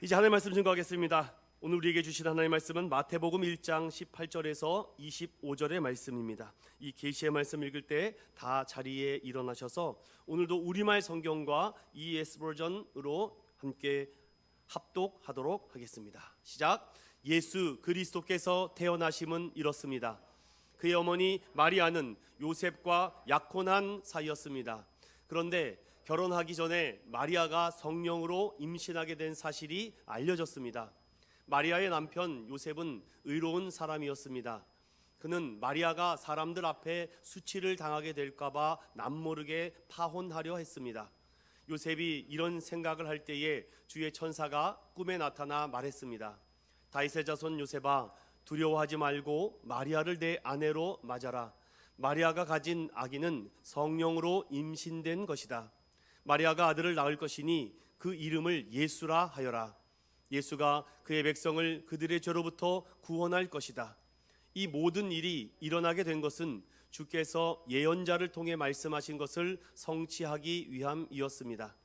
이제 하나님의 말씀 증거하겠습니다. 오늘 우리에게 주신 하나님의 말씀은 마태복음 1장 18절에서 25절의 말씀입니다. 이 계시의 말씀 읽을 때 다 자리에 일어나셔서 오늘도 우리말 성경과 ES 버전으로 함께 합독하도록 하겠습니다. 시작. 예수 그리스도께서 태어나심은 이렇습니다. 그의 어머니 마리아는 요셉과 약혼한 사이였습니다. 그런데 결혼하기 전에 마리아가 성령으로 임신하게 된 사실이 알려졌습니다. 마리아의 남편 요셉은 의로운 사람이었습니다. 그는 마리아가 사람들 앞에 수치를 당하게 될까봐 남모르게 파혼하려 했습니다. 요셉이 이런 생각을 할 때에 주의 천사가 꿈에 나타나 말했습니다. 다윗의 자손 요셉아, 두려워하지 말고 마리아를 내 아내로 맞아라. 마리아가 가진 아기는 성령으로 임신된 것이다. 마리아가 아들을 낳을 것이니 그 이름을 예수라 하여라. 예수가 그의 백성을 그들의 죄로부터 구원할 것이다. 이 모든 일이 일어나게 된 것은 주께서 예언자를 통해 말씀하신 것을 성취하기 위함이었습니다.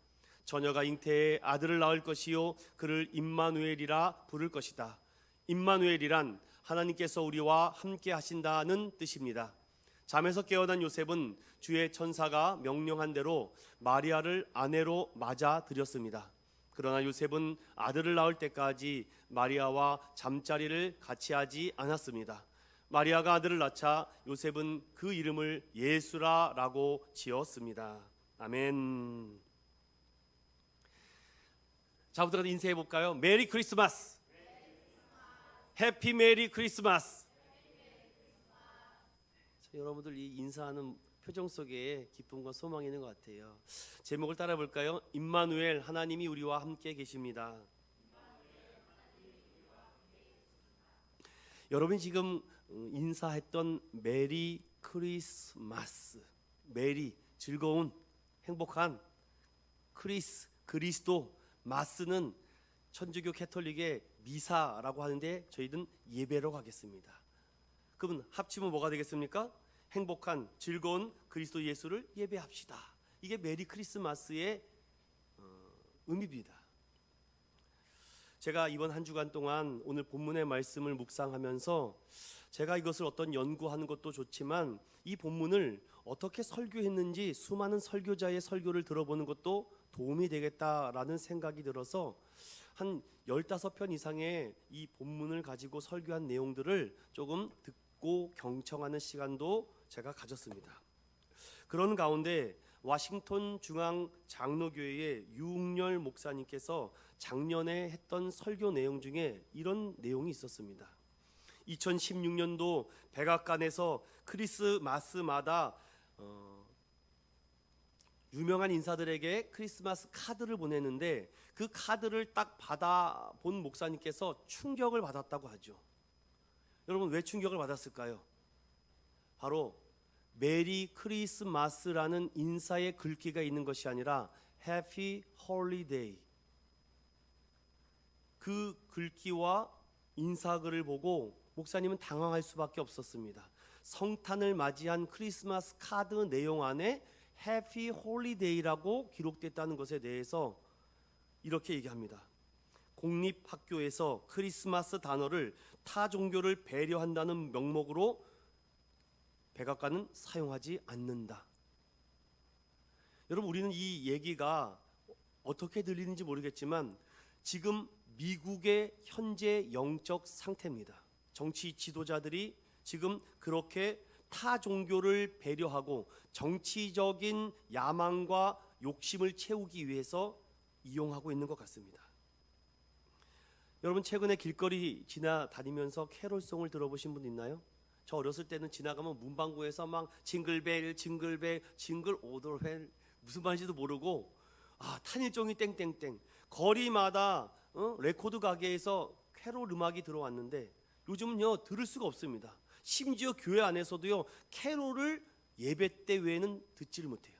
처녀가 잉태해 아들을 낳을 것이요 그를 임마누엘이라 부를 것이다. 임마누엘이란 하나님께서 우리와 함께 하신다는 뜻입니다. 잠에서 깨어난 요셉은 주의 천사가 명령한 대로 마리아를 아내로 맞아 들였습니다. 그러나 요셉은 아들을 낳을 때까지 마리아와 잠자리를 같이 하지 않았습니다. 마리아가 아들을 낳자 요셉은 그 이름을 예수라라고 지었습니다. 아멘. 자부터 인사해 볼까요? 메리 크리스마스. 해피 메리 크리스마스. 여러분들 이 인사하는 표정 속에 기쁨과 소망이 있는 것 같아요. 제목을 따라 볼까요? 임마누엘, 하나님이 우리와 함께 계십니다. 여러분이 지금 인사했던 메리 크리스마스, 메리 즐거운 행복한, 그리스도, 마스는 천주교 캐톨릭의 미사라고 하는데 저희는 예배로 가겠습니다. 그러면 합치면 뭐가 되겠습니까? 행복한 즐거운 그리스도 예수를 예배합시다. 이게 메리 크리스마스의 의미입니다. 제가 이번 한 주간 동안 오늘 본문의 말씀을 묵상하면서 제가 이것을 어떤 연구하는 것도 좋지만 이 본문을 어떻게 설교했는지 수많은 설교자의 설교를 들어보는 것도 도움이 되겠다라는 생각이 들어서 한 15편 이상의 이 본문을 가지고 설교한 내용들을 조금 듣고 경청하는 시간도 제가 가졌습니다. 그런 가운데 워싱턴 중앙 장로교회의 유웅열 목사님께서 작년에 했던 설교 내용 중에 이런 내용이 있었습니다. 2016년도 백악관에서 크리스마스마다 유명한 인사들에게 크리스마스 카드를 보내는데 그 카드를 딱 받아본 목사님께서 충격을 받았다고 하죠. 여러분 왜 충격을 받았을까요? 바로 메리 크리스마스라는 인사의 글귀가 있는 것이 아니라 해피 홀리데이, 그 글귀와 인사글을 보고 목사님은 당황할 수밖에 없었습니다. 성탄을 맞이한 크리스마스 카드 내용 안에 해피 홀리데이라고 기록됐다는 것에 대해서 이렇게 얘기합니다. 공립학교에서 크리스마스 단어를 타 종교를 배려한다는 명목으로 백악관은 사용하지 않는다. 여러분 우리는 이 얘기가 어떻게 들리는지 모르겠지만 지금 미국의 현재 영적 상태입니다. 정치 지도자들이 지금 그렇게 타 종교를 배려하고 정치적인 야망과 욕심을 채우기 위해서 이용하고 있는 것 같습니다. 여러분 최근에 길거리 지나다니면서 캐롤송을 들어보신 분 있나요? 저 어렸을 때는 지나가면 문방구에서 막 징글벨 징글 오더벨 무슨 말인지도 모르고 탄일종이 땡땡땡 거리마다 레코드 가게에서 캐롤 음악이 들어왔는데 요즘은요 들을 수가 없습니다. 심지어 교회 안에서도요 캐롤을 예배 때 외에는 듣지를 못해요.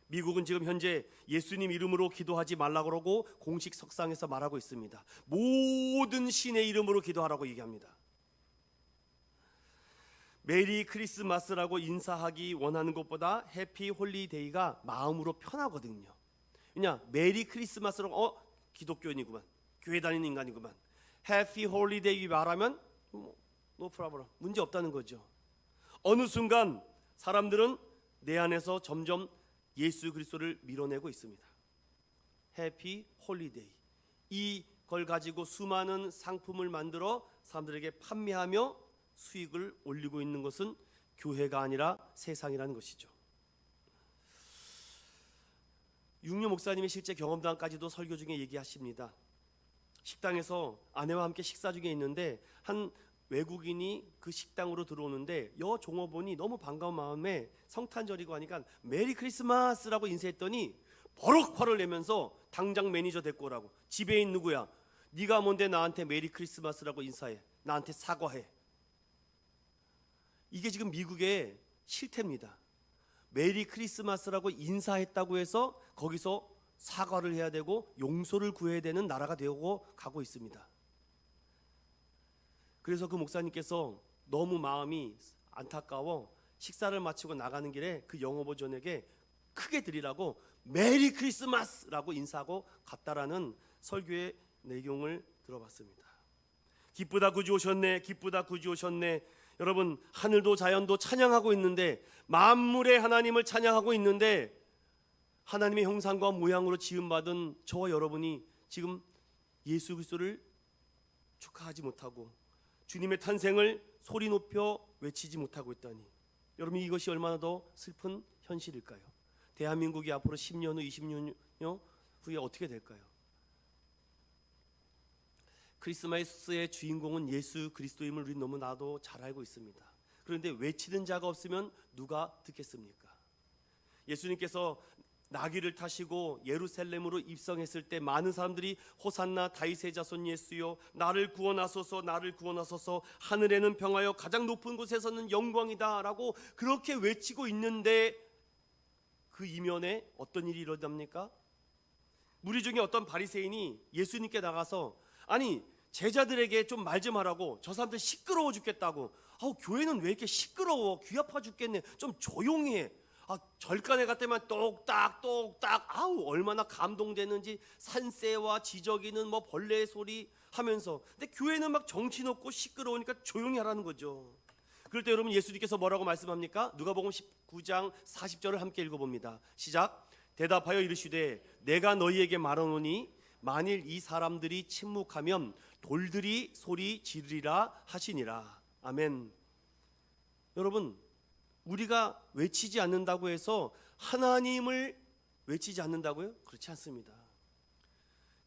미국은 지금 현재 예수님 이름으로 기도하지 말라고 그러고 공식 석상에서 말하고 있습니다. 모든 신의 이름으로 기도하라고 얘기합니다. 메리 크리스마스라고 인사하기 원하는 것보다 해피 홀리데이가 마음으로 편하거든요. 왜냐 메리 크리스마스라고 기독교인이구만, 교회 다니는 인간이구만. 해피 홀리데이 말하면 노 프라블럼, 문제 없다는 거죠. 어느 순간 사람들은 내 안에서 점점 예수 그리스도를 밀어내고 있습니다. 해피 홀리데이, 이걸 가지고 수많은 상품을 만들어 사람들에게 판매하며 수익을 올리고 있는 것은 교회가 아니라 세상이라는 것이죠. 육류 목사님의 실제 경험담까지도 설교 중에 얘기하십니다. 식당에서 아내와 함께 식사 중에 있는데 한 외국인이 그 식당으로 들어오는데 여 종업원이 너무 반가운 마음에 성탄절이고 하니까 메리 크리스마스라고 인사했더니 버럭 화를 내면서 당장 매니저 데리고 오라고. 지배인 누구야? 네가 뭔데 나한테 메리 크리스마스라고 인사해? 나한테 사과해. 이게 지금 미국의 실태입니다. 메리 크리스마스라고 인사했다고 해서 거기서 사과를 해야 되고 용서를 구해야 되는 나라가 되고 가고 있습니다. 그래서 그 목사님께서 너무 마음이 안타까워 식사를 마치고 나가는 길에 그 영업원에게 크게 드리라고 메리 크리스마스라고 인사하고 갔다라는 설교의 내용을 들어봤습니다. 기쁘다 구주 오셨네, 기쁘다 구주 오셨네. 여러분, 하늘도 자연도 찬양하고 있는데, 만물의 하나님을 찬양하고 있는데, 하나님의 형상과 모양으로 지음받은 저와 여러분이 지금 예수 그리스도를 축하하지 못하고 주님의 탄생을 소리 높여 외치지 못하고 있다니, 여러분, 이것이 얼마나 더 슬픈 현실일까요? 대한민국이 앞으로 10년 후, 20년 후에 어떻게 될까요? 크리스마스의 주인공은 예수 그리스도임을 우리 너무나도 잘 알고 있습니다. 그런데 외치는 자가 없으면 누가 듣겠습니까? 예수님께서 나귀를 타시고 예루살렘으로 입성했을 때 많은 사람들이 호산나 다윗의 자손 예수여 나를 구원하소서, 나를 구원하소서, 하늘에는 평하여 가장 높은 곳에서는 영광이다 라고 그렇게 외치고 있는데, 그 이면에 어떤 일이 일어납니까? 무리 중에 어떤 바리새인이 예수님께 나가서, 아니 제자들에게 좀 말 좀 하라고, 저 사람들 시끄러워 죽겠다고. 교회는 왜 이렇게 시끄러워, 귀 아파 죽겠네, 좀 조용히 해. 절간에 갈 때만 똑딱 똑딱, 얼마나 감동되는지, 산새와 지저귀는 뭐 벌레 소리 하면서. 근데 교회는 막 정신없고 시끄러우니까 조용히 하라는 거죠. 그럴 때 여러분, 예수님께서 뭐라고 말씀합니까? 누가복음 19장 40절을 함께 읽어봅니다. 시작. 대답하여 이르시되 내가 너희에게 말하노니 만일 이 사람들이 침묵하면 돌들이 소리 지르리라 하시니라. 아멘. 여러분, 우리가 외치지 않는다고 해서 하나님을 외치지 않는다고요? 그렇지 않습니다.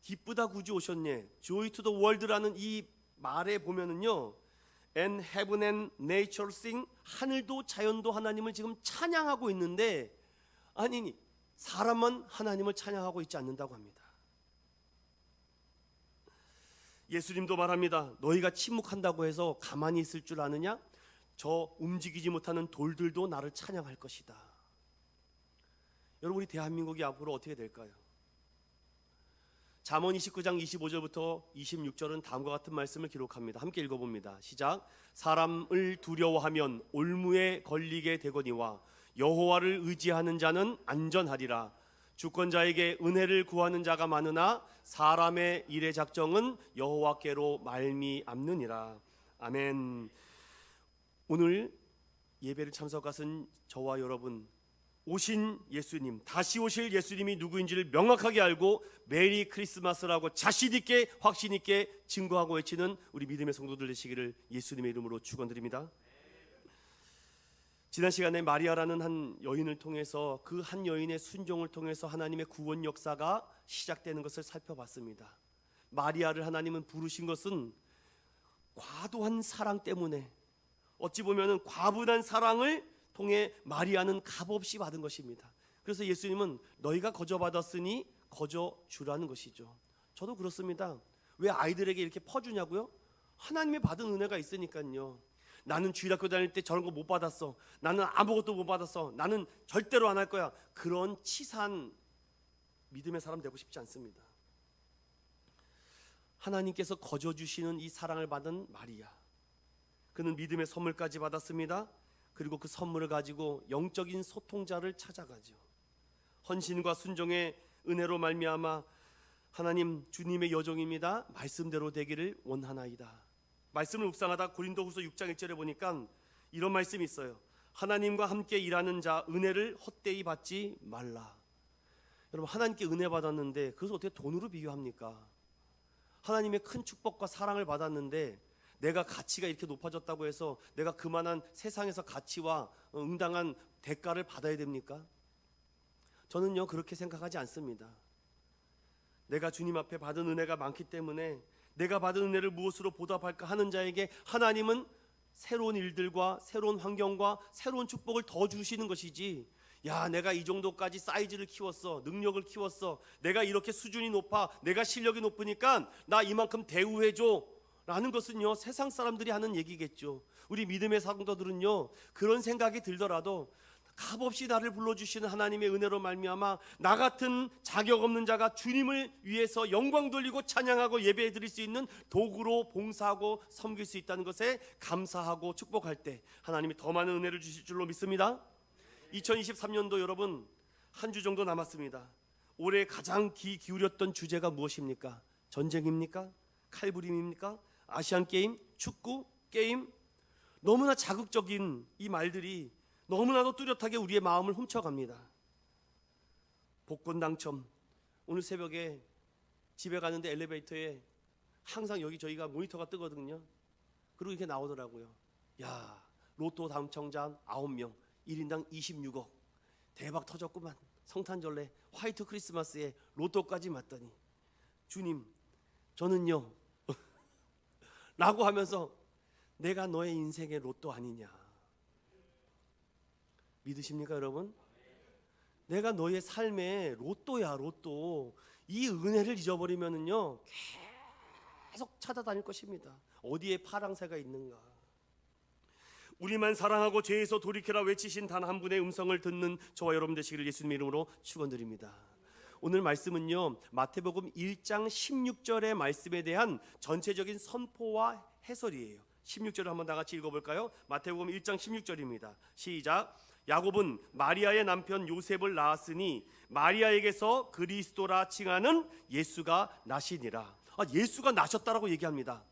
기쁘다 구주 오셨네, Joy to the world라는 이 말에 보면은요, And heaven and nature sing, 하늘도 자연도 하나님을 지금 찬양하고 있는데, 아니 사람만 하나님을 찬양하고 있지 않는다고 합니다. 예수님도 말합니다. 너희가 침묵한다고 해서 가만히 있을 줄 아느냐? 저 움직이지 못하는 돌들도 나를 찬양할 것이다. 여러분, 우리 대한민국이 앞으로 어떻게 될까요? 잠언 29장 25절부터 26절은 다음과 같은 말씀을 기록합니다. 함께 읽어봅니다. 시작. 사람을 두려워하면 올무에 걸리게 되거니와 여호와를 의지하는 자는 안전하리라. 주권자에게 은혜를 구하는 자가 많으나 사람의 일의 작정은 여호와께로 말미암느니라. 아멘. 오늘 예배를 참석하신 저와 여러분, 오신 예수님, 다시 오실 예수님이 누구인지를 명확하게 알고 메리 크리스마스라고 자신 있게, 확신 있게 증거하고 외치는 우리 믿음의 성도들 되시기를 예수님의 이름으로 축원드립니다. 지난 시간에 마리아라는 한 여인을 통해서, 그 한 여인의 순종을 통해서 하나님의 구원 역사가 시작되는 것을 살펴봤습니다. 마리아를 하나님은 부르신 것은 과도한 사랑 때문에, 어찌 보면은 과분한 사랑을 통해 마리아는 값없이 받은 것입니다. 그래서 예수님은 너희가 거저 받았으니 거저 주라는 것이죠. 저도 그렇습니다. 왜 아이들에게 이렇게 퍼주냐고요? 하나님이 받은 은혜가 있으니까요. 나는 주일학교 다닐 때 저런 거 못 받았어, 나는 아무것도 못 받았어, 나는 절대로 안 할 거야, 그런 치사한 믿음의 사람 되고 싶지 않습니다. 하나님께서 거저 주시는 이 사랑을 받은 마리아, 그는 믿음의 선물까지 받았습니다. 그리고 그 선물을 가지고 영적인 소통자를 찾아가죠. 헌신과 순종의 은혜로 말미암아 하나님 주님의 여종입니다. 말씀대로 되기를 원하나이다. 말씀을 묵상하다 고린도후서 6장 1절에 보니까 이런 말씀이 있어요. 하나님과 함께 일하는 자 은혜를 헛되이 받지 말라. 여러분, 하나님께 은혜 받았는데 그것을 어떻게 돈으로 비교합니까? 하나님의 큰 축복과 사랑을 받았는데 내가 가치가 이렇게 높아졌다고 해서 내가 그만한 세상에서 가치와 응당한 대가를 받아야 됩니까? 저는요, 그렇게 생각하지 않습니다. 내가 주님 앞에 받은 은혜가 많기 때문에 내가 받은 은혜를 무엇으로 보답할까 하는 자에게 하나님은 새로운 일들과 새로운 환경과 새로운 축복을 더 주시는 것이지, 야, 내가 이 정도까지 사이즈를 키웠어, 능력을 키웠어, 내가 이렇게 수준이 높아, 내가 실력이 높으니까 나 이만큼 대우해줘 라는 것은요, 세상 사람들이 하는 얘기겠죠. 우리 믿음의 성도들은요, 그런 생각이 들더라도 값없이 나를 불러주시는 하나님의 은혜로 말미암아 나 같은 자격 없는 자가 주님을 위해서 영광 돌리고 찬양하고 예배해 드릴 수 있는 도구로 봉사하고 섬길 수 있다는 것에 감사하고 축복할 때 하나님이 더 많은 은혜를 주실 줄로 믿습니다. 2023년도 여러분 한 주 정도 남았습니다. 올해 가장 귀 기울였던 주제가 무엇입니까? 전쟁입니까? 칼부림입니까? 아시안게임? 축구? 게임? 너무나 자극적인 이 말들이 너무나도 뚜렷하게 우리의 마음을 훔쳐갑니다. 복권 당첨. 오늘 새벽에 집에 가는데 엘리베이터에 항상 여기 저희가 모니터가 뜨거든요. 그리고 이렇게 나오더라고요. 야, 로또 당첨자 9명, 1인당 26억. 대박 터졌구만. 성탄절에 화이트 크리스마스에 로또까지 맞더니 주님, 저는요 라고 하면서 내가 너의 인생의 로또 아니냐. 믿으십니까 여러분? 내가 너의 삶의 로또야, 로또. 이 은혜를 잊어버리면은요 계속 찾아다닐 것입니다. 어디에 파랑새가 있는가. 우리만 사랑하고 죄에서 돌이켜라 외치신 단 한 분의 음성을 듣는 저와 여러분 되시기를 예수님의 이름으로 축원드립니다. 오늘 말씀은요, 마태복음 1장 16절의 말씀에 대한 전체적인 선포와 해설이에요. 16절을 한번 다 같이 읽어볼까요? 마태복음 1장 16절입니다. 시작. 야곱은 마리아의 남편 요셉을 낳았으니 마리아에게서 그리스도라 칭하는 예수가 나시니라. 예수가 나셨다라고 얘기합니다.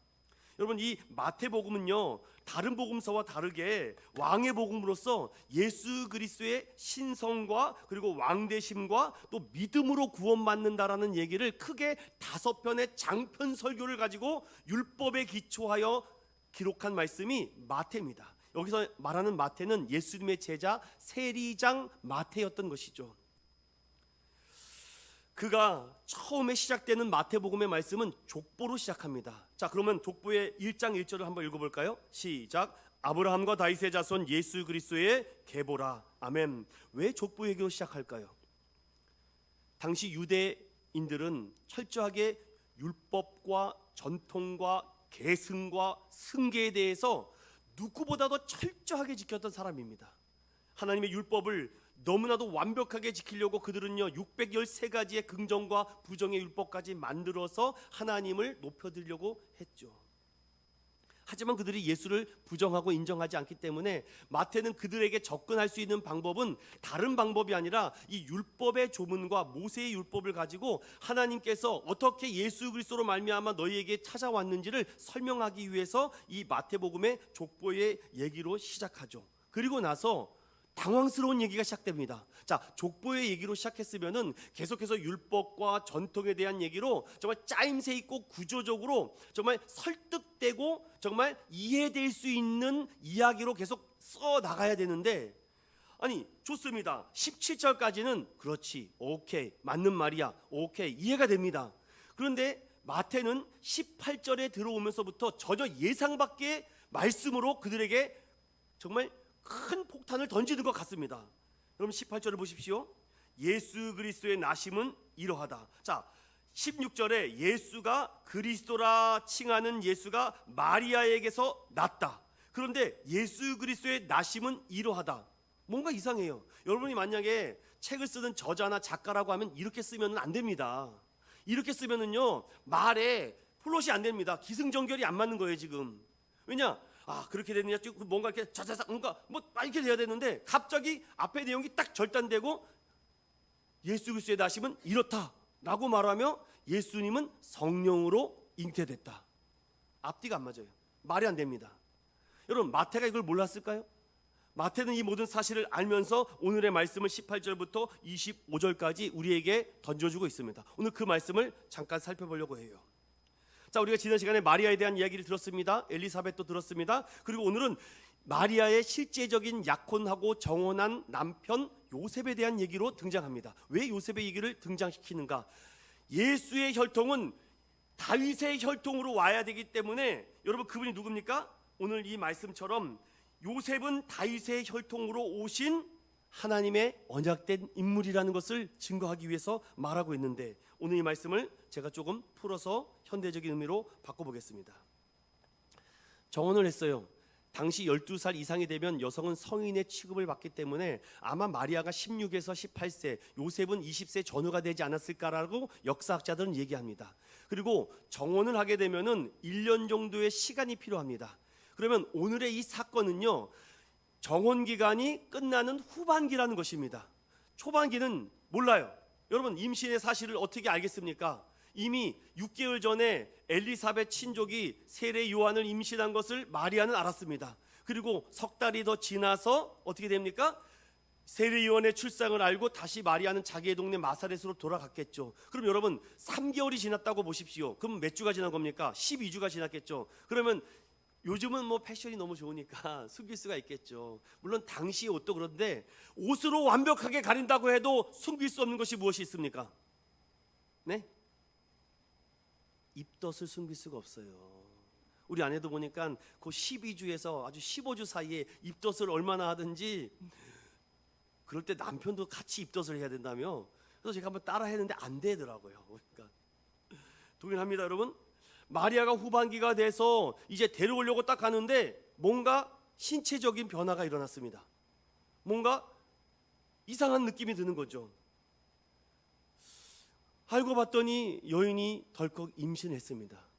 여러분, 이 마태복음은요 다른 복음서와 다르게 왕의 복음으로서 예수 그리스도의 신성과 그리고 왕대심과 또 믿음으로 구원받는다라는 얘기를 크게 5편의 장편 설교를 가지고 율법에 기초하여 기록한 말씀이 마태입니다. 여기서 말하는 마태는 예수님의 제자 세리장 마태였던 것이죠. 그가 처음에 시작되는 마태복음의 말씀은 족보로 시작합니다. 자, 그러면 족보의 1장 1절을 한번 읽어볼까요? 시작. 아브라함과 다윗의 자손 예수 그리스도의 계보라. 아멘. 왜 족보 얘기로 시작할까요? 당시 유대인들은 철저하게 율법과 전통과 계승과 승계에 대해서 누구보다도 철저하게 지켰던 사람입니다. 하나님의 율법을 너무나도 완벽하게 지키려고 그들은요 613가지의 긍정과 부정의 율법까지 만들어서 하나님을 높여드리려고 했죠. 하지만 그들이 예수를 부정하고 인정하지 않기 때문에 마태는 그들에게 접근할 수 있는 방법은 다른 방법이 아니라 이 율법의 조문과 모세의 율법을 가지고 하나님께서 어떻게 예수 그리스도로 말미암아 너희에게 찾아왔는지를 설명하기 위해서 이 마태복음의 족보의 얘기로 시작하죠. 그리고 나서 당황스러운 얘기가 시작됩니다. 자, 족보의 얘기로 시작했으면은 계속해서 율법과 전통에 대한 얘기로 정말 짜임새 있고 구조적으로 정말 설득되고 정말 이해될 수 있는 이야기로 계속 써 나가야 되는데, 아니 좋습니다. 17절까지는 그렇지, 오케이, 맞는 말이야, 오케이, 이해가 됩니다. 그런데 마태는 18절에 들어오면서부터 전혀 예상 밖의 말씀으로 그들에게 정말 큰 폭탄을 던지는 것 같습니다. 여러분 18절을 보십시오. 예수 그리스도의 나심은 이러하다. 자, 16절에 예수가 그리스도라 칭하는 예수가 마리아에게서 났다. 그런데 예수 그리스도의 나심은 이러하다. 뭔가 이상해요. 여러분이 만약에 책을 쓰는 저자나 작가라고 하면 이렇게 쓰면 안 됩니다. 이렇게 쓰면은요 말에 플롯이 안 됩니다. 기승전결이 안 맞는 거예요 지금. 왜냐? 그렇게 됐느냐, 뭔가 이렇게 자자자 뭔가 이렇게 돼야 되는데 갑자기 앞에 내용이 딱 절단되고 예수 그리스도의 나심은 이렇다라고 말하며 예수님은 성령으로 잉태됐다. 앞뒤가 안 맞아요. 말이 안 됩니다. 여러분, 마태가 이걸 몰랐을까요? 마태는 이 모든 사실을 알면서 오늘의 말씀을 18절부터 25절까지 우리에게 던져주고 있습니다. 오늘 그 말씀을 잠깐 살펴보려고 해요. 자, 우리가 지난 시간에 마리아에 대한 이야기를 들었습니다. 엘리사벳도 들었습니다. 그리고 오늘은 마리아의 실제적인 약혼하고 정혼한 남편 요셉에 대한 얘기로 등장합니다. 왜 요셉의 얘기를 등장시키는가? 예수의 혈통은 다윗의 혈통으로 와야 되기 때문에, 여러분, 그분이 누굽니까? 오늘 이 말씀처럼 요셉은 다윗의 혈통으로 오신 하나님의 언약된 인물이라는 것을 증거하기 위해서 말하고 있는데, 오늘 이 말씀을 제가 조금 풀어서 현대적인 의미로 바꿔보겠습니다. 정혼을 했어요. 당시 12살 이상이 되면 여성은 성인의 취급을 받기 때문에 아마 마리아가 16에서 18세, 요셉은 20세 전후가 되지 않았을까라고 역사학자들은 얘기합니다. 그리고 정혼을 하게 되면은 1년 정도의 시간이 필요합니다. 그러면 오늘의 이 사건은요, 정혼 기간이 끝나는 후반기라는 것입니다. 초반기는 몰라요. 여러분, 임신의 사실을 어떻게 알겠습니까? 이미 6개월 전에 엘리사벳 친족이 세례 요한을 임신한 것을 마리아는 알았습니다. 그리고 석 달이 더 지나서 어떻게 됩니까? 세례 요한의 출생을 알고 다시 마리아는 자기의 동네 나사렛으로 돌아갔겠죠. 그럼 여러분, 3개월이 지났다고 보십시오. 그럼 몇 주가 지난 겁니까? 12주가 지났겠죠. 그러면 요즘은 뭐 패션이 너무 좋으니까 숨길 수가 있겠죠. 물론 당시 옷도 그런데 옷으로 완벽하게 가린다고 해도 숨길 수 없는 것이 무엇이 있습니까? 네? 입덧을 숨길 수가 없어요. 우리 아내도 보니까 그 12주에서 아주 15주 사이에 입덧을 얼마나 하든지, 그럴 때 남편도 같이 입덧을 해야 된다며. 그래서 제가 한번 따라 했는데 안 되더라고요. 그러니까 동일합니다, 여러분. 마리아가 후반기가 돼서 이제 데려오려고 딱 가는데 뭔가 신체적인 변화가 일어났습니다. 뭔가 이상한 느낌이 드는 거죠. 알고 봤더니 여인이 덜컥 임신했습니다.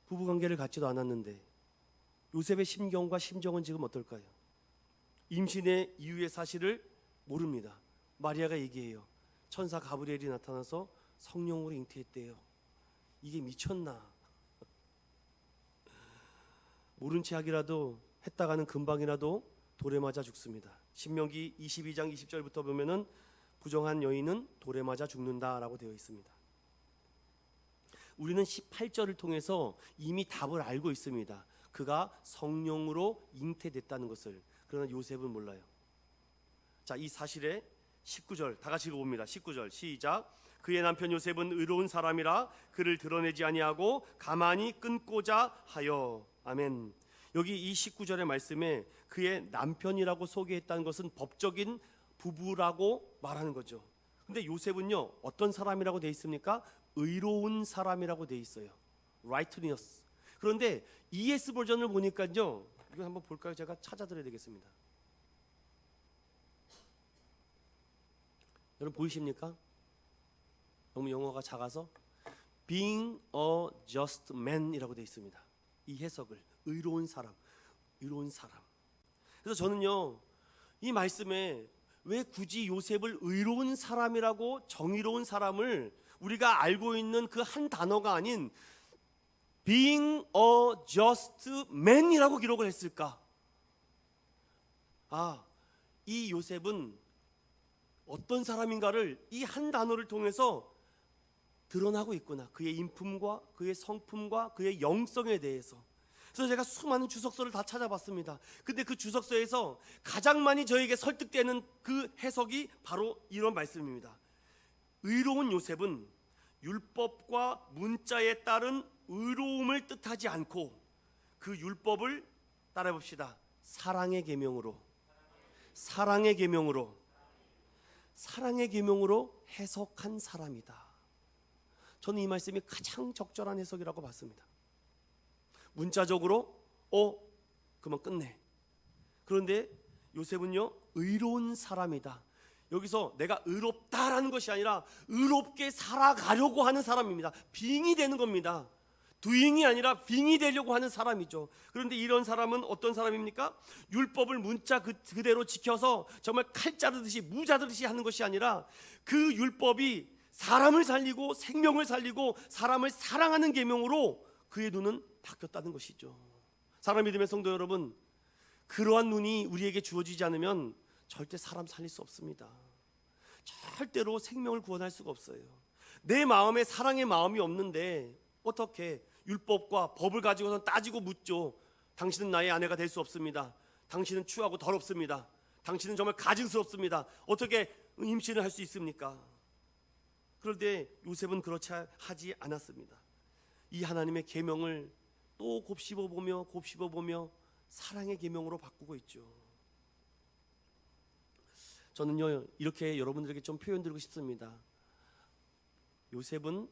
부부관계를 갖지도 않았는데 요셉의 심경과 심정은 지금 어떨까요? 임신의 이유의 사실을 모릅니다. 마리아가 얘기해요. 천사 가브리엘이 나타나서 성령으로 잉태했대요. 이게 미쳤나? 모른 채 하기라도 했다가는 금방이라도 돌에 맞아 죽습니다. 신명기 22장 20절부터 보면은 부정한 여인은 돌에 맞아 죽는다라고 되어 있습니다. 우리는 18절을 통해서 이미 답을 알고 있습니다. 그가 성령으로 잉태됐다는 것을. 그러나 요셉은 몰라요. 자, 이 사실에 19절 다 같이 읽어봅니다. 19절 시작. 그의 남편 요셉은 의로운 사람이라 그를 드러내지 아니하고 가만히 끊고자 하여. 아멘. 여기 이 19절의 말씀에 그의 남편이라고 소개했다는 것은 법적인 부부라고 말하는 거죠. 근데 요셉은요, 어떤 사람이라고 되어 있습니까? 의로운 사람이라고 되어 있어요. righteousness. 그런데 ES 버전을 보니까요, 이거 한번 볼까요? 제가 찾아드려야 되겠습니다. 여러분 보이십니까? 너무 영어가 작아서 being a just man이라고 되어 있습니다. 이 해석을 의로운 사람, 의로운 사람. 그래서 저는요, 이 말씀에 왜 굳이 요셉을 의로운 사람이라고, 정의로운 사람을 우리가 알고 있는 그 한 단어가 아닌 being a just man이라고 기록을 했을까? 아, 이 요셉은 어떤 사람인가를 이 한 단어를 통해서 드러나고 있구나. 그의 인품과 그의 성품과 그의 영성에 대해서. 그래서 제가 수많은 주석서를 다 찾아봤습니다. 근데 그 주석서에서 가장 많이 저에게 설득되는 그 해석이 바로 이런 말씀입니다. 의로운 요셉은 율법과 문자에 따른 의로움을 뜻하지 않고 그 율법을 따라해 봅시다. 사랑의 계명으로, 사랑의 계명으로, 사랑의 계명으로 해석한 사람이다. 저는 이 말씀이 가장 적절한 해석이라고 봤습니다. 문자적으로 그만 끝내. 그런데 요셉은요, 의로운 사람이다. 여기서 내가 의롭다라는 것이 아니라 의롭게 살아가려고 하는 사람입니다. 빙이 되는 겁니다. doing이 아니라 being이 되려고 하는 사람이죠. 그런데 이런 사람은 어떤 사람입니까? 율법을 문자 그대로 지켜서 정말 칼 자르듯이 무 자르듯이 하는 것이 아니라 그 율법이 사람을 살리고 생명을 살리고 사람을 사랑하는 계명으로 그의 눈은 바뀌었다는 것이죠. 사랑 믿음의 성도 여러분, 그러한 눈이 우리에게 주어지지 않으면 절대 사람 살릴 수 없습니다. 절대로 생명을 구원할 수가 없어요. 내 마음에 사랑의 마음이 없는데 어떻게 율법과 법을 가지고선 따지고 묻죠. 당신은 나의 아내가 될 수 없습니다. 당신은 추하고 더럽습니다. 당신은 정말 가증스럽습니다. 어떻게 임신을 할 수 있습니까? 그런데 요셉은 그렇지 하지 않았습니다. 이 하나님의 계명을 또 곱씹어보며 사랑의 계명으로 바꾸고 있죠. 저는요, 이렇게 여러분들에게 좀 표현드리고 싶습니다. 요셉은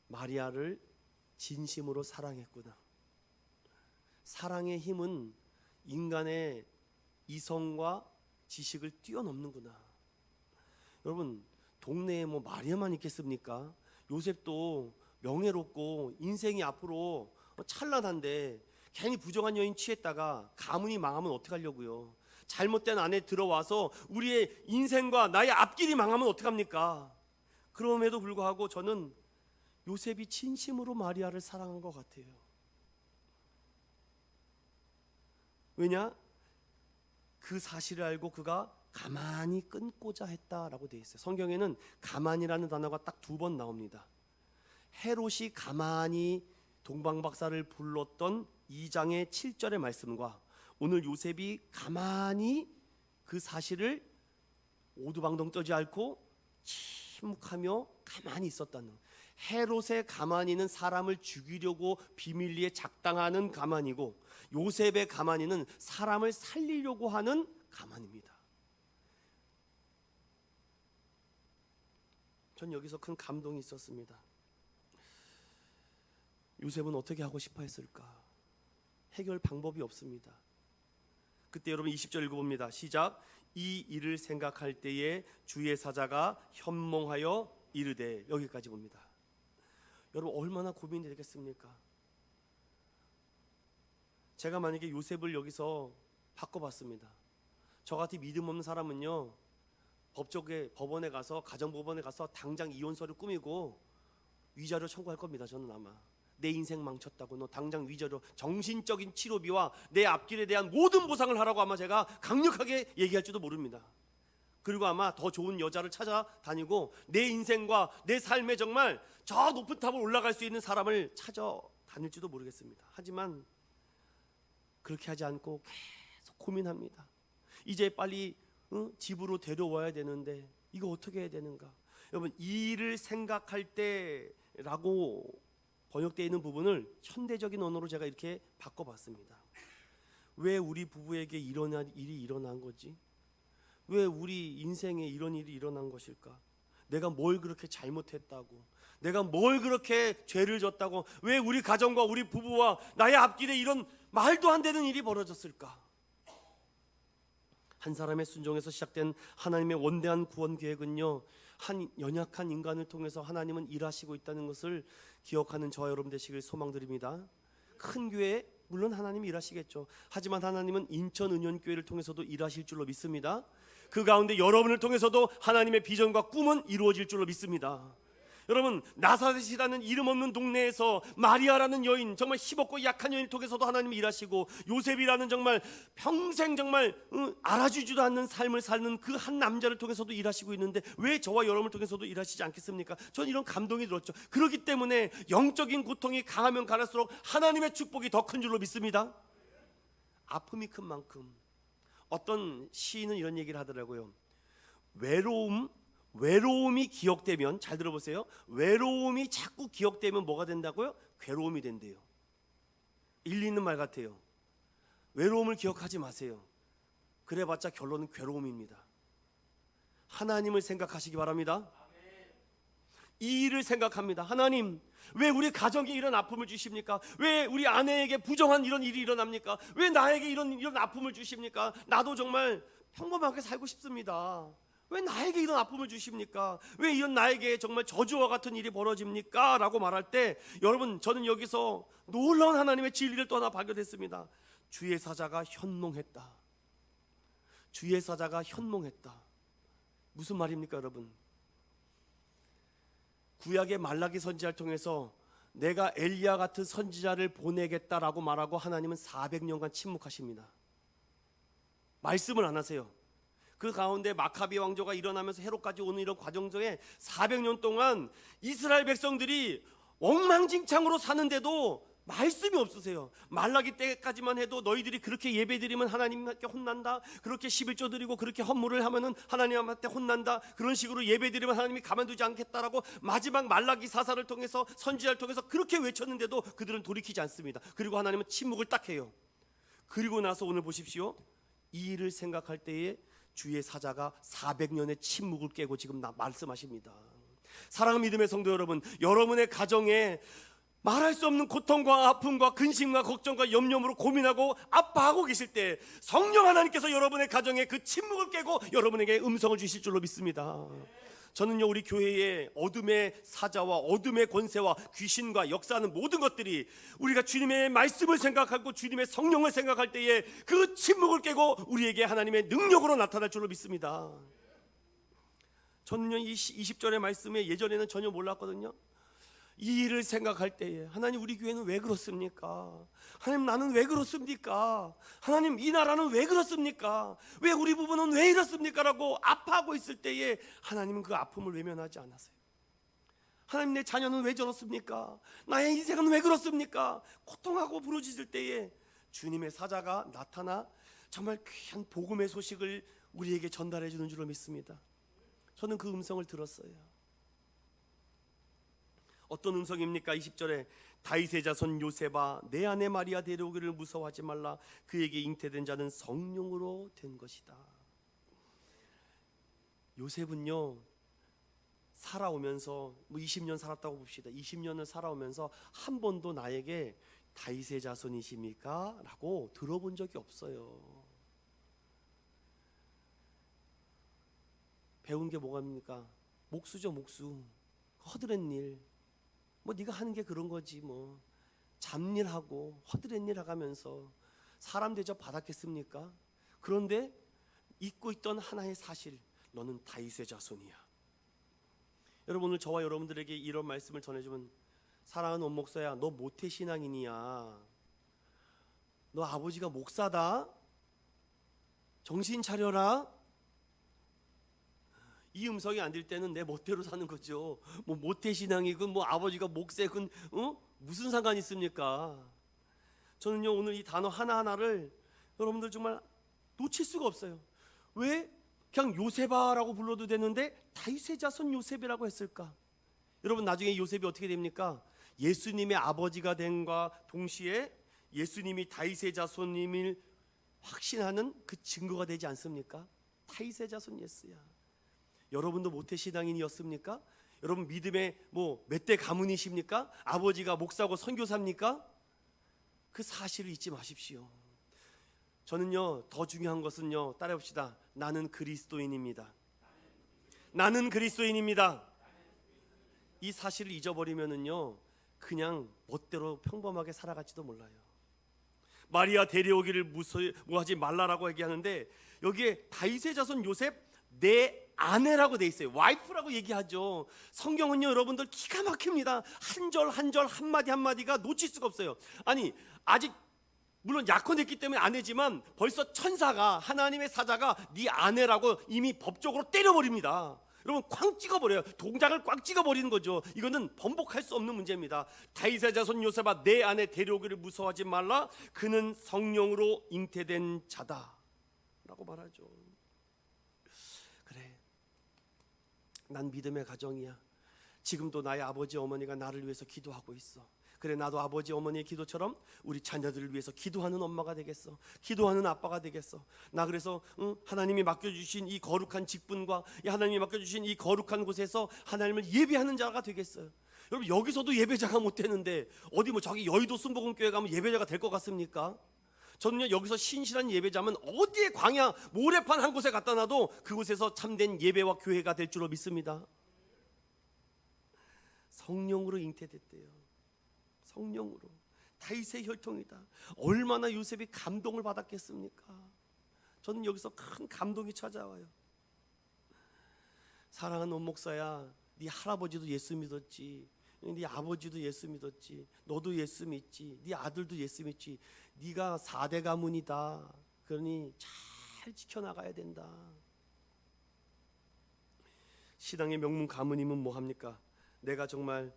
마리아를 진심으로 사랑했구나. 사랑의 힘은 인간의 이성과 지식을 뛰어넘는구나. 여러분, 동네에 뭐 마리아만 있겠습니까? 요셉도 명예롭고 인생이 앞으로 찬란한데 괜히 부정한 여인 취했다가 가문이 망하면 어떡하려고요? 잘못된 아내 들어와서 우리의 인생과 나의 앞길이 망하면 어떡합니까? 그럼에도 불구하고 저는 요셉이 진심으로 마리아를 사랑한 것 같아요. 왜냐? 그 사실을 알고 그가 가만히 끊고자 했다라고 되어 있어요. 성경에는 가만이라는 단어가 딱 2번 나옵니다. 헤롯이 가만히 동방박사를 불렀던 2장의 7절의 말씀과 오늘 요셉이 가만히 그 사실을 오두방동 떠지 않고 침묵하며 가만히 있었다는, 헤롯의 가만히는 사람을 죽이려고 비밀리에 작당하는 가만이고 요셉의 가만히는 사람을 살리려고 하는 가만입니다. 전 여기서 큰 감동이 있었습니다. 요셉은 어떻게 하고 싶어 했을까? 해결 방법이 없습니다. 그때 여러분 20절 읽어봅니다. 시작. 이 일을 생각할 때에 주의 사자가 현몽하여 이르되, 여기까지 봅니다. 여러분 얼마나 고민이 되겠습니까? 제가 만약에 요셉을 여기서 바꿔봤습니다. 저 같은 믿음 없는 사람은요, 법원에 가서, 가정법원에 가서 당장 이혼서를 꾸미고 위자료 청구할 겁니다. 저는 아마 내 인생 망쳤다고 너 당장 위자료, 정신적인 치료비와 내 앞길에 대한 모든 보상을 하라고 아마 제가 강력하게 얘기할지도 모릅니다. 그리고 아마 더 좋은 여자를 찾아다니고 내 인생과 내 삶에 정말 저 높은 탑을 올라갈 수 있는 사람을 찾아다닐지도 모르겠습니다. 하지만 그렇게 하지 않고 계속 고민합니다. 이제 빨리 집으로 데려와야 되는데 이거 어떻게 해야 되는가? 여러분, 이 일을 생각할 때라고 번역되어 있는 부분을 현대적인 언어로 제가 이렇게 바꿔봤습니다. 왜 우리 부부에게 이런 일이 일어난 거지? 왜 우리 인생에 이런 일이 일어난 것일까? 내가 뭘 그렇게 잘못했다고? 내가 뭘 그렇게 죄를 졌다고? 왜 우리 가정과 우리 부부와 나의 앞길에 이런 말도 안 되는 일이 벌어졌을까? 한 사람의 순종에서 시작된 하나님의 원대한 구원 계획은요, 한 연약한 인간을 통해서 하나님은 일하시고 있다는 것을 기억하는 저와 여러분 되시길 소망드립니다. 큰 교회 물론 하나님이 일하시겠죠. 하지만 하나님은 인천은연교회를 통해서도 일하실 줄로 믿습니다. 그 가운데 여러분을 통해서도 하나님의 비전과 꿈은 이루어질 줄로 믿습니다. 여러분, 나사렛이라는 이름 없는 동네에서 마리아라는 여인, 정말 힘없고 약한 여인을 통해서도 하나님이 일하시고, 요셉이라는 정말 평생 정말 알아주지도 않는 삶을 사는 그 한 남자를 통해서도 일하시고 있는데 왜 저와 여러분을 통해서도 일하시지 않겠습니까? 전 이런 감동이 들었죠. 그렇기 때문에 영적인 고통이 강하면 강할수록 하나님의 축복이 더 큰 줄로 믿습니다. 아픔이 큰 만큼, 어떤 시인은 이런 얘기를 하더라고요. 외로움이 기억되면, 잘 들어보세요, 외로움이 자꾸 기억되면 뭐가 된다고요? 괴로움이 된대요. 일리 있는 말 같아요. 외로움을 기억하지 마세요. 그래봤자 결론은 괴로움입니다. 하나님을 생각하시기 바랍니다. 이 일을 생각합니다. 하나님, 왜 우리 가정에 이런 아픔을 주십니까? 왜 우리 아내에게 부정한 이런 일이 일어납니까? 왜 나에게 이런 아픔을 주십니까? 나도 정말 평범하게 살고 싶습니다. 왜 나에게 이런 아픔을 주십니까? 왜 이런 나에게 정말 저주와 같은 일이 벌어집니까? 라고 말할 때 여러분, 저는 여기서 놀라운 하나님의 진리를 또 하나 발견했습니다. 주의 사자가 현몽했다. 주의 사자가 현몽했다. 무슨 말입니까, 여러분? 구약의 말라기 선지자를 통해서 내가 엘리야 같은 선지자를 보내겠다라고 말하고 하나님은 400년간 침묵하십니다. 말씀을 안 하세요. 그 가운데 마카비 왕조가 일어나면서 헤롯까지 오는 이런 과정 중에 400년 동안 이스라엘 백성들이 엉망진창으로 사는데도 말씀이 없으세요. 말라기 때까지만 해도 너희들이 그렇게 예배드리면 하나님께 혼난다, 그렇게 11조 드리고 그렇게 헌물을 하면은 하나님한테 혼난다, 그런 식으로 예배드리면 하나님이 가만두지 않겠다라고 마지막 말라기 사사를 통해서, 선지자를 통해서 그렇게 외쳤는데도 그들은 돌이키지 않습니다. 그리고 하나님은 침묵을 딱 해요. 그리고 나서 오늘 보십시오. 이 일을 생각할 때에 주의 사자가 400년의 침묵을 깨고 지금 말씀하십니다. 사랑하는 믿음의 성도 여러분, 여러분의 가정에 말할 수 없는 고통과 아픔과 근심과 걱정과 염려로 고민하고 아파하고 계실 때 성령 하나님께서 여러분의 가정에 그 침묵을 깨고 여러분에게 음성을 주실 줄로 믿습니다. 저는요, 우리 교회의 어둠의 사자와 어둠의 권세와 귀신과 역사하는 모든 것들이 우리가 주님의 말씀을 생각하고 주님의 성령을 생각할 때에 그 침묵을 깨고 우리에게 하나님의 능력으로 나타날 줄로 믿습니다. 저는요, 이 20절의 말씀에 예전에는 전혀 몰랐거든요. 이 일을 생각할 때에 하나님, 우리 교회는 왜 그렇습니까? 하나님, 나는 왜 그렇습니까? 하나님, 이 나라는 왜 그렇습니까? 왜 우리 부부는 왜 이렇습니까? 라고 아파하고 있을 때에 하나님은 그 아픔을 외면하지 않았어요. 하나님, 내 자녀는 왜 저렇습니까? 나의 인생은 왜 그렇습니까? 고통하고 부르짖을 때에 주님의 사자가 나타나 정말 귀한 복음의 소식을 우리에게 전달해 주는 줄로 믿습니다. 저는 그 음성을 들었어요. 어떤 음성입니까? 20절에 다윗의 자손 요셉아, 내 아내 마리아 데려오기를 무서워하지 말라. 그에게 잉태된 자는 성령으로 된 것이다. 요셉은요, 살아오면서 20년 살았다고 봅시다. 20년을 살아오면서 한 번도 나에게 다윗의 자손이십니까? 라고 들어본 적이 없어요. 배운 게 뭐갑니까? 목수죠, 목수. 허드렛 일. 뭐 네가 하는 게 그런 거지, 뭐 잡일하고 허드렛 일 하면서 사람 대접 받았겠습니까? 그런데 잊고 있던 하나의 사실, 너는 다윗의 자손이야. 여러분, 오늘 저와 여러분들에게 이런 말씀을 전해주면, 사랑하는 원목사야, 너 모태신앙인이야. 너 아버지가 목사다. 정신 차려라. 이 음성이 안 들 때는 내 멋대로 사는 거죠. 뭐 모태신앙이건 뭐 아버지가 목사건 무슨 상관이 있습니까? 저는요, 오늘 이 단어 하나하나를 여러분들 정말 놓칠 수가 없어요. 왜 그냥 요셉아라고 불러도 되는데 다윗의 자손 요셉이라고 했을까? 여러분, 나중에 요셉이 어떻게 됩니까? 예수님의 아버지가 됨과 동시에 예수님이 다윗의 자손임을 확신하는 그 증거가 되지 않습니까? 다윗의 자손 예수야. 여러분도 모태신앙인이었습니까? 여러분, 믿음의 몇 대 가문이십니까? 아버지가 목사고 선교사입니까? 그 사실을 잊지 마십시오. 저는요, 더 중요한 것은요, 따라해봅시다. 나는 그리스도인입니다. 나는 그리스도인입니다. 이 사실을 잊어버리면은요, 그냥 멋대로 평범하게 살아갈지도 몰라요. 마리아 데려오기를 무서워하지 말라라고 얘기하는데, 여기에 다윗의 자손 요셉 내 아내라고 돼 있어요. 와이프라고 얘기하죠. 성경은요, 여러분들 기가 막힙니다. 한 절 한 절 한마디 한마디가 놓칠 수가 없어요. 아니, 아직 물론 약혼했기 때문에 아내지만 벌써 천사가, 하나님의 사자가 네 아내라고 이미 법적으로 때려버립니다. 여러분, 쾅 찍어버려요. 동작을 꽉 찍어버리는 거죠. 이거는 번복할 수 없는 문제입니다. 다윗의 자손 요셉아, 내 아내 데려오기를 무서워하지 말라. 그는 성령으로 잉태된 자다 라고 말하죠. 그래, 난 믿음의 가정이야. 지금도 나의 아버지 어머니가 나를 위해서 기도하고 있어. 그래, 나도 아버지 어머니의 기도처럼 우리 자녀들을 위해서 기도하는 엄마가 되겠어. 기도하는 아빠가 되겠어. 나 그래서 하나님이 맡겨주신 이 거룩한 직분과 하나님이 맡겨주신 이 거룩한 곳에서 하나님을 예배하는 자가 되겠어요. 여러분, 여기서도 예배자가 못 되는데 어디 저기 여의도 순복음교회 가면 예배자가 될 것 같습니까? 저는요, 여기서 신실한 예배자면 어디에 광야 모래판 한 곳에 갖다 놔도 그곳에서 참된 예배와 교회가 될 줄로 믿습니다. 성령으로 잉태됐대요. 성령으로. 다윗의 혈통이다. 얼마나 요셉이 감동을 받았겠습니까? 저는 여기서 큰 감동이 찾아와요. 사랑하는 원목사야, 네 할아버지도 예수 믿었지, 네 아버지도 예수 믿었지, 너도 예수 믿지, 네 아들도 예수 믿지. 네가 4대 가문이다. 그러니 잘 지켜나가야 된다. 신앙의 명문 가문이면 뭐합니까? 내가 정말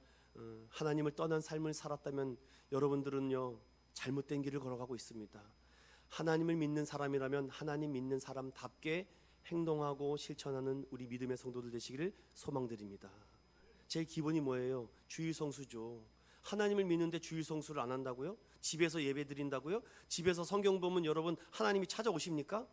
하나님을 떠난 삶을 살았다면 여러분들은요, 잘못된 길을 걸어가고 있습니다. 하나님을 믿는 사람이라면 하나님 믿는 사람답게 행동하고 실천하는 우리 믿음의 성도들 되시기를 소망드립니다. 제 기본이 뭐예요? 주일 성수죠. 하나님을 믿는데 주일 성수를 안 한다고요? 집에서 예배 드린다고요? 집에서 성경 보면 여러분 하나님이 찾아오십니까?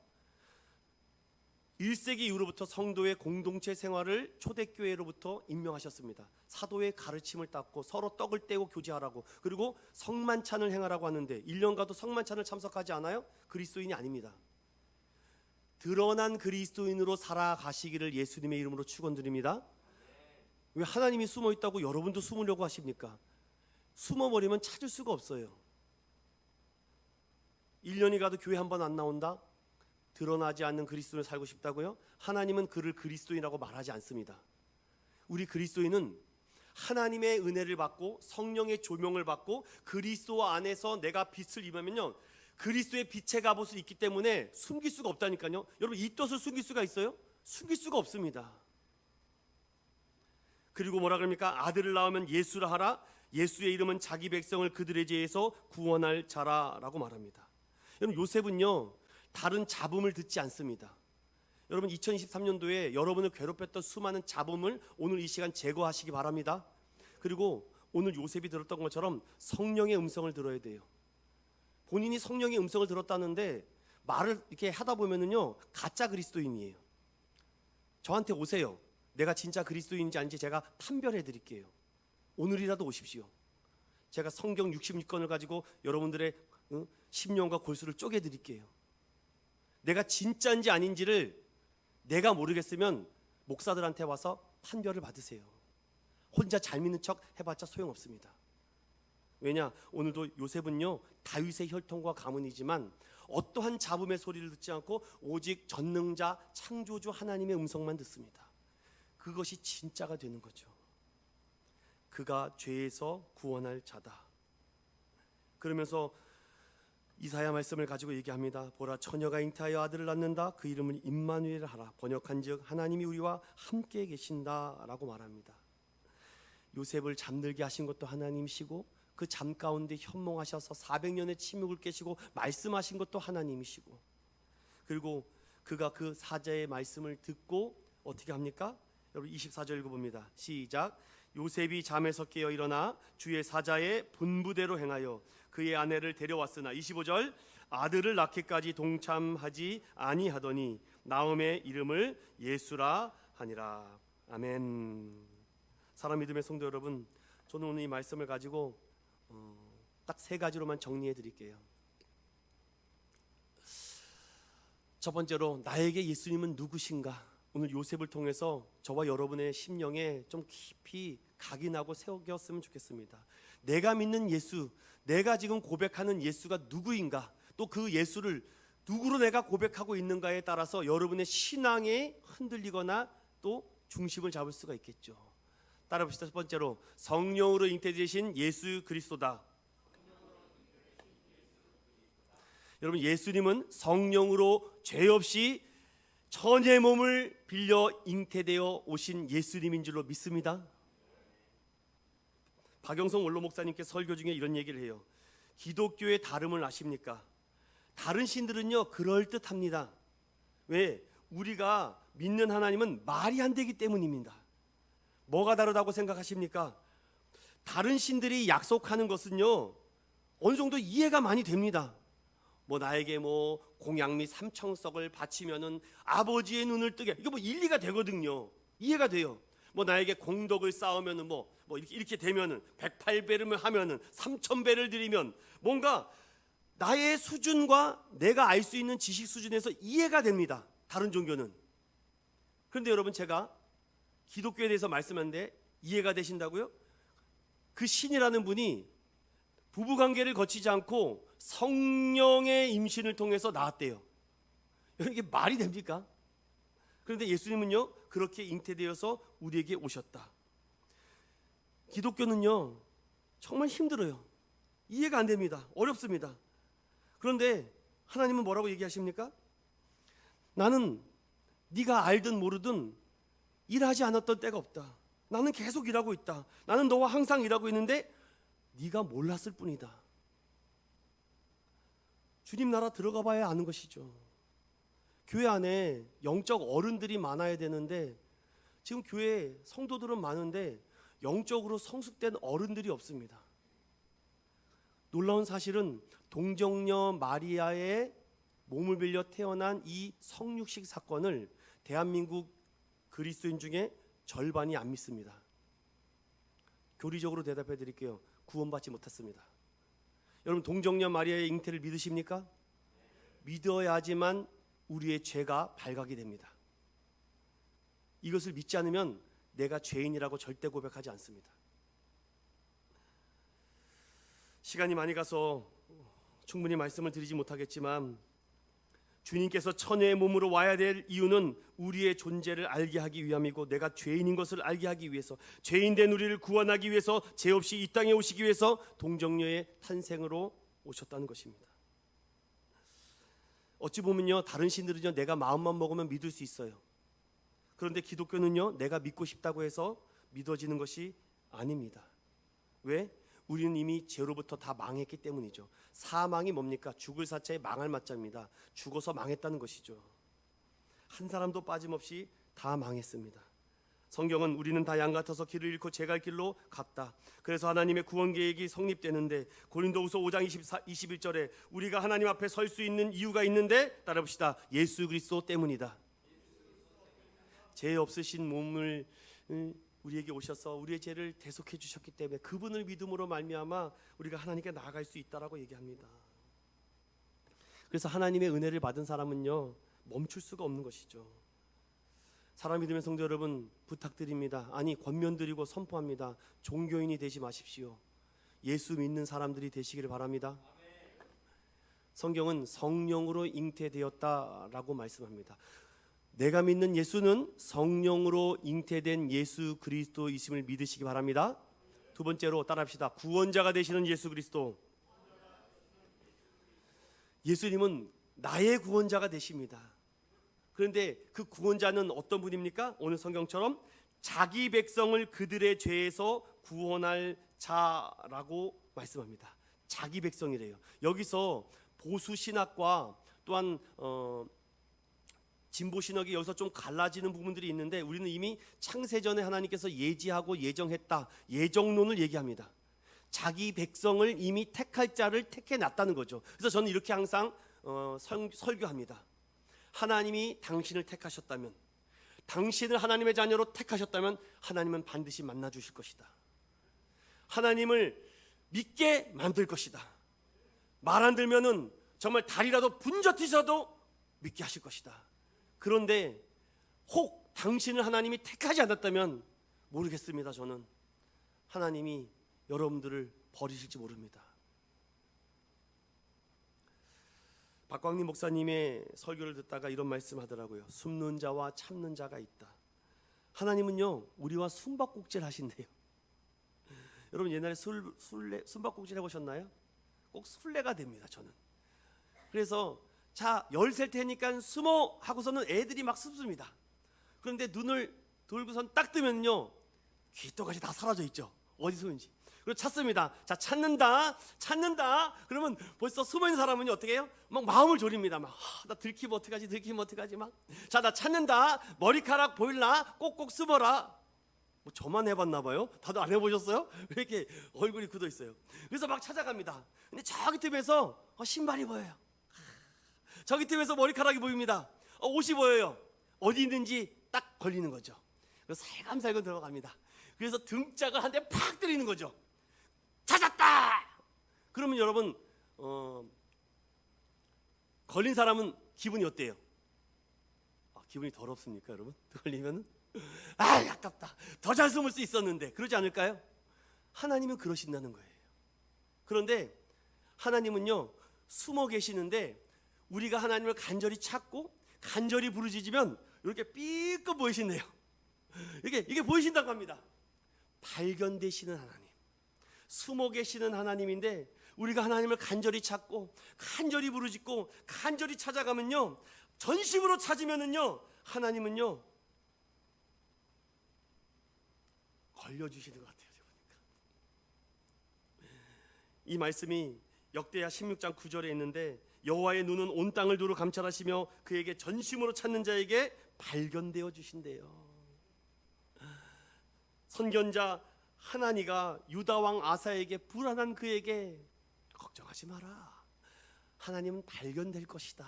1세기 이후로부터 성도의 공동체 생활을 초대교회로부터 임명하셨습니다. 사도의 가르침을 따고 서로 떡을 떼고 교제하라고, 그리고 성만찬을 행하라고 하는데 1년 가도 성만찬을 참석하지 않아요? 그리스도인이 아닙니다. 드러난 그리스도인으로 살아가시기를 예수님의 이름으로 축원드립니다. 왜 하나님이 숨어 있다고 여러분도 숨으려고 하십니까? 숨어버리면 찾을 수가 없어요. 1년이 가도 교회 한 번 안 나온다? 드러나지 않는 그리스도인을 살고 싶다고요? 하나님은 그를 그리스도인이라고 말하지 않습니다. 우리 그리스도인은 하나님의 은혜를 받고 성령의 조명을 받고 그리스도 안에서 내가 빛을 입으면요, 그리스도의 빛의 갑옷을 입기 때문에 숨길 수가 없다니까요. 여러분, 이 뜻을 숨길 수가 있어요? 숨길 수가 없습니다. 그리고 뭐라 그럽니까? 아들을 낳으면 예수라 하라. 예수의 이름은 자기 백성을 그들의 죄에서 구원할 자라라고 말합니다. 여러분, 요셉은요, 다른 잡음을 듣지 않습니다. 여러분, 2023년도에 여러분을 괴롭혔던 수많은 잡음을 오늘 이 시간 제거하시기 바랍니다. 그리고 오늘 요셉이 들었던 것처럼 성령의 음성을 들어야 돼요. 본인이 성령의 음성을 들었다는데 말을 이렇게 하다 보면은요, 가짜 그리스도인이에요. 저한테 오세요. 내가 진짜 그리스도인인지 아닌지 제가 판별해 드릴게요. 오늘이라도 오십시오. 제가 성경 66권을 가지고 여러분들의 심령과 골수를 쪼개 드릴게요. 내가 진짜인지 아닌지를 내가 모르겠으면 목사들한테 와서 판별을 받으세요. 혼자 잘 믿는 척 해봤자 소용없습니다. 왜냐? 오늘도 요셉은요, 다윗의 혈통과 가문이지만 어떠한 잡음의 소리를 듣지 않고 오직 전능자 창조주 하나님의 음성만 듣습니다. 그것이 진짜가 되는 거죠. 그가 죄에서 구원할 자다. 그러면서 이사야 말씀을 가지고 얘기합니다. 보라, 처녀가 잉태하여 아들을 낳는다. 그 이름을 임마누엘 하라. 번역한즉 하나님이 우리와 함께 계신다라고 말합니다. 요셉을 잠들게 하신 것도 하나님이시고 그 잠 가운데 현몽하셔서 400년의 침묵을 깨시고 말씀하신 것도 하나님이시고, 그리고 그가 그 사자의 말씀을 듣고 어떻게 합니까? 여러분 24절 읽어봅니다. 시작. 요셉이 잠에서 깨어 일어나 주의 사자의 분부대로 행하여 그의 아내를 데려왔으나 25절 아들을 낳기까지 동참하지 아니하더니 나음의 이름을 예수라 하니라. 아멘. 사랑 믿음의 성도 여러분, 저는 오늘 이 말씀을 가지고 딱 3가지로만 정리해 드릴게요. 첫 번째로, 나에게 예수님은 누구신가? 오늘 요셉을 통해서 저와 여러분의 심령에 좀 깊이 각인하고 새겼으면 좋겠습니다. 내가 믿는 예수, 내가 지금 고백하는 예수가 누구인가? 또 그 예수를 누구로 내가 고백하고 있는가에 따라서 여러분의 신앙에 흔들리거나 또 중심을 잡을 수가 있겠죠. 따라 봅시다. 첫 번째로, 성령으로 잉태되신 예수 그리스도다. 여러분, 예수님은 성령으로 죄 없이 천의 몸을 빌려 잉태되어 오신 예수님인 줄로 믿습니다. 박영성 원로 목사님께 설교 중에 이런 얘기를 해요. 기독교의 다름을 아십니까? 다른 신들은요, 그럴듯합니다. 왜? 우리가 믿는 하나님은 말이 안 되기 때문입니다. 뭐가 다르다고 생각하십니까? 다른 신들이 약속하는 것은요, 어느 정도 이해가 많이 됩니다. 뭐 나에게 뭐 공양 및 삼청석을 바치면은 아버지의 눈을 뜨게, 이거 뭐 일리가 되거든요. 이해가 돼요. 뭐 나에게 공덕을 쌓으면은 뭐 이렇게 되면은 108배를 하면은 3000배를 드리면 뭔가 나의 수준과 내가 알 수 있는 지식 수준에서 이해가 됩니다. 다른 종교는. 그런데 여러분, 제가 기독교에 대해서 말씀하는데 이해가 되신다고요? 그 신이라는 분이 부부관계를 거치지 않고 성령의 임신을 통해서 낳았대요. 이게 말이 됩니까? 그런데 예수님은요, 그렇게 잉태되어서 우리에게 오셨다. 기독교는요, 정말 힘들어요. 이해가 안 됩니다. 어렵습니다. 그런데 하나님은 뭐라고 얘기하십니까? 나는 네가 알든 모르든 일하지 않았던 때가 없다. 나는 계속 일하고 있다. 나는 너와 항상 일하고 있는데 네가 몰랐을 뿐이다. 주님 나라 들어가 봐야 아는 것이죠. 교회 안에 영적 어른들이 많아야 되는데 지금 교회에 성도들은 많은데 영적으로 성숙된 어른들이 없습니다. 놀라운 사실은 동정녀 마리아의 몸을 빌려 태어난 이 성육식 사건을 대한민국 그리스도인 중에 절반이 안 믿습니다. 교리적으로 대답해 드릴게요. 구원받지 못했습니다. 여러분, 동정녀 마리아의 잉태를 믿으십니까? 믿어야지만 우리의 죄가 발각이 됩니다. 이것을 믿지 않으면 내가 죄인이라고 절대 고백하지 않습니다. 시간이 많이 가서 충분히 말씀을 드리지 못하겠지만 주님께서 천의 몸으로 와야 될 이유는 우리의 존재를 알게 하기 위함이고 내가 죄인인 것을 알게 하기 위해서, 죄인된 우리를 구원하기 위해서 죄 없이 이 땅에 오시기 위해서 동정녀의 탄생으로 오셨다는 것입니다. 어찌 보면요, 다른 신들은요, 내가 마음만 먹으면 믿을 수 있어요. 그런데 기독교는요, 내가 믿고 싶다고 해서 믿어지는 것이 아닙니다. 왜? 우리는 이미 죄로부터 다 망했기 때문이죠. 사망이 뭡니까? 죽을 사체에 망할 맞자입니다. 죽어서 망했다는 것이죠. 한 사람도 빠짐없이 다 망했습니다. 성경은 우리는 다 양 같아서 길을 잃고 제 갈 길로 갔다. 그래서 하나님의 구원 계획이 성립되는데 고린도후서 5장 21절에 우리가 하나님 앞에 설 수 있는 이유가 있는데 따라봅시다. 예수 그리스도 때문이다. 죄 없으신 몸을 우리에게 오셔서 우리의 죄를 대속해 주셨기 때문에 그분을 믿음으로 말미암아 우리가 하나님께 나아갈 수 있다라고 얘기합니다. 그래서 하나님의 은혜를 받은 사람은요, 멈출 수가 없는 것이죠. 사랑 믿음의 성도 여러분, 부탁드립니다. 아니, 권면드리고 선포합니다. 종교인이 되지 마십시오. 예수 믿는 사람들이 되시기를 바랍니다. 성경은 성령으로 잉태되었다라고 말씀합니다. 내가 믿는 예수는 성령으로 잉태된 예수 그리스도이심을 믿으시기 바랍니다. 두 번째로 따라합시다. 구원자가 되시는 예수 그리스도. 예수님은 나의 구원자가 되십니다. 그런데 그 구원자는 어떤 분입니까? 오늘 성경처럼 자기 백성을 그들의 죄에서 구원할 자라고 말씀합니다. 자기 백성이래요. 여기서 보수 신학과 또한 진보 신학이 여기서 좀 갈라지는 부분들이 있는데 우리는 이미 창세전에 하나님께서 예지하고 예정했다, 예정론을 얘기합니다. 자기 백성을 이미 택할 자를 택해 놨다는 거죠. 그래서 저는 이렇게 항상 설교합니다. 하나님이 당신을 택하셨다면, 당신을 하나님의 자녀로 택하셨다면 하나님은 반드시 만나 주실 것이다. 하나님을 믿게 만들 것이다. 말 안 들면은 정말 다리라도 분젓히셔도 믿게 하실 것이다. 그런데 혹 당신을 하나님이 택하지 않았다면 모르겠습니다. 저는 하나님이 여러분들을 버리실지 모릅니다. 박광림 목사님의 설교를 듣다가 이런 말씀 하더라고요. 숨는 자와 참는 자가 있다. 하나님은요, 우리와 숨바꼭질 하신대요. 여러분 옛날에 숨바꼭질 해보셨나요? 꼭 술래가 됩니다. 저는. 그래서 자, 열 셀 테니까 숨어 하고서는 애들이 막 숨습니다. 그런데 눈을 돌고선 딱 뜨면요, 귀떡같이 다 사라져 있죠. 어디 숨은지. 그리고 찾습니다. 자, 찾는다. 그러면 벌써 숨어있는 사람은 어떻게 해요? 막 마음을 졸입니다. 막 나 들키면 어떡하지 막. 자, 나 찾는다. 머리카락 보일라. 꼭꼭 숨어라. 뭐 저만 해봤나 봐요. 다들 안 해보셨어요? 왜 이렇게 얼굴이 굳어 있어요? 그래서 막 찾아갑니다. 근데 저기 틈에서 신발이 보여요. 저기 틈에서 머리카락이 보입니다. 옷이 보여요. 어디 있는지 딱 걸리는 거죠. 그래서 살감살감 들어갑니다. 그래서 등짝을 한 대 팍 때리는 거죠. 찾았다! 그러면 여러분 걸린 사람은 기분이 어때요? 기분이 더럽습니까, 여러분? 걸리면은 아깝다, 더 잘 숨을 수 있었는데, 그러지 않을까요? 하나님은 그러신다는 거예요. 그런데 하나님은요, 숨어 계시는데 우리가 하나님을 간절히 찾고 간절히 부르짖으면 이렇게 삐끗 보이신대요. 이게 보이신다고 합니다. 발견되시는 하나님, 숨어 계시는 하나님인데 우리가 하나님을 간절히 찾고 간절히 부르짖고 간절히 찾아가면요, 전심으로 찾으면은요, 하나님은요 걸려주시는 것 같아요. 이 말씀이 역대하 16장 9절에 있는데, 여호와의 눈은 온 땅을 두루 감찰하시며 그에게 전심으로 찾는 자에게 발견되어 주신대요. 선견자 하나니가 유다 왕 아사에게 불안한 그에게 걱정하지 마라, 하나님은 발견될 것이다.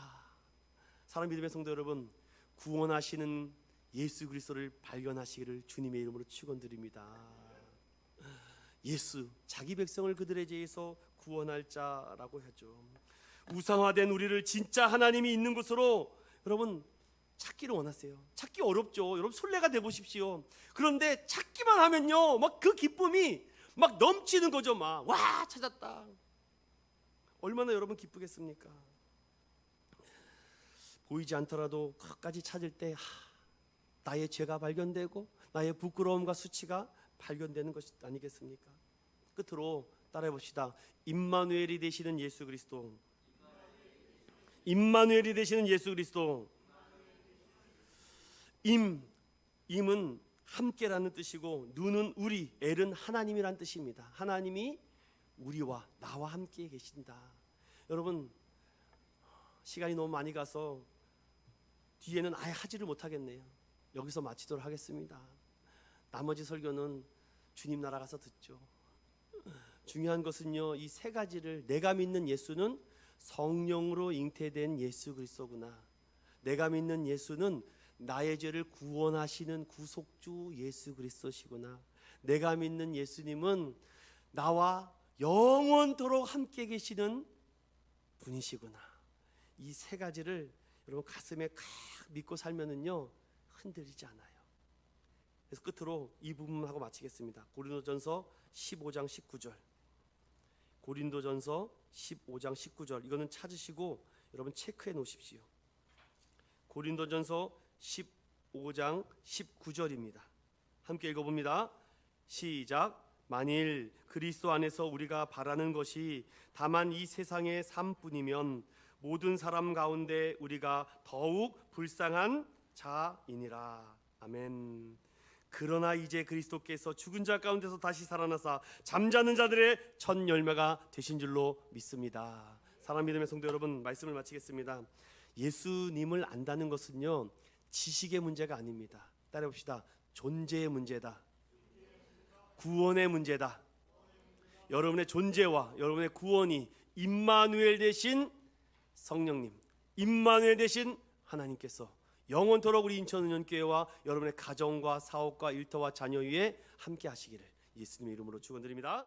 사랑 믿음의 성도 여러분, 구원하시는 예수 그리스도를 발견하시기를 주님의 이름으로 축원드립니다. 예수, 자기 백성을 그들의 죄에서 구원할 자라고 하죠. 우상화된 우리를 진짜 하나님이 있는 곳으로 여러분 찾기를 원하세요. 찾기 어렵죠. 여러분 순례가 돼 보십시오. 그런데 찾기만 하면요, 막 그 기쁨이 막 넘치는 거죠. 막 와, 찾았다. 얼마나 여러분 기쁘겠습니까? 보이지 않더라도 끝까지 찾을 때 나의 죄가 발견되고 나의 부끄러움과 수치가 발견되는 것이 아니겠습니까? 끝으로 따라해 봅시다. 임마누엘이 되시는 예수 그리스도. 임마누엘이 되시는 예수 그리스도. 임은 함께라는 뜻이고, 누는 우리, 엘은 하나님이란 뜻입니다. 하나님이 우리와 나와 함께 계신다. 여러분, 시간이 너무 많이 가서 뒤에는 아예 하지를 못하겠네요. 여기서 마치도록 하겠습니다. 나머지 설교는 주님 나라 가서 듣죠. 중요한 것은요, 이 세 가지를, 내가 믿는 예수는 성령으로 잉태된 예수 그리스도구나, 내가 믿는 예수는 나의 죄를 구원하시는 구속주 예수 그리스도시구나, 내가 믿는 예수님은 나와 영원토록 함께 계시는 분이시구나. 이 세 가지를 여러분 가슴에 칵 믿고 살면은요, 흔들리지 않아요. 그래서 끝으로 이 부분하고 마치겠습니다. 고린도전서 15장 19절. 고린도전서 15장 19절. 이거는 찾으시고 여러분 체크해 놓으십시오. 고린도전서 15장 19절입니다. 함께 읽어봅니다. 시작. 만일 그리스도 안에서 우리가 바라는 것이 다만 이 세상의 삶뿐이면 모든 사람 가운데 우리가 더욱 불쌍한 자이니라. 아멘. 그러나 이제 그리스도께서 죽은 자 가운데서 다시 살아나사 잠자는 자들의 첫 열매가 되신 줄로 믿습니다. 사랑 믿음의 성도 여러분, 말씀을 마치겠습니다. 예수님을 안다는 것은요, 지식의 문제가 아닙니다. 따라해 봅시다. 존재의 문제다. 구원의 문제다. 여러분의 존재와 여러분의 구원이 임마누엘 되신 성령님, 임마누엘 되신 하나님께서 영원토록 우리 인천은연교회와 여러분의 가정과 사업과 일터와 자녀 위에 함께 하시기를 예수님의 이름으로 축원드립니다.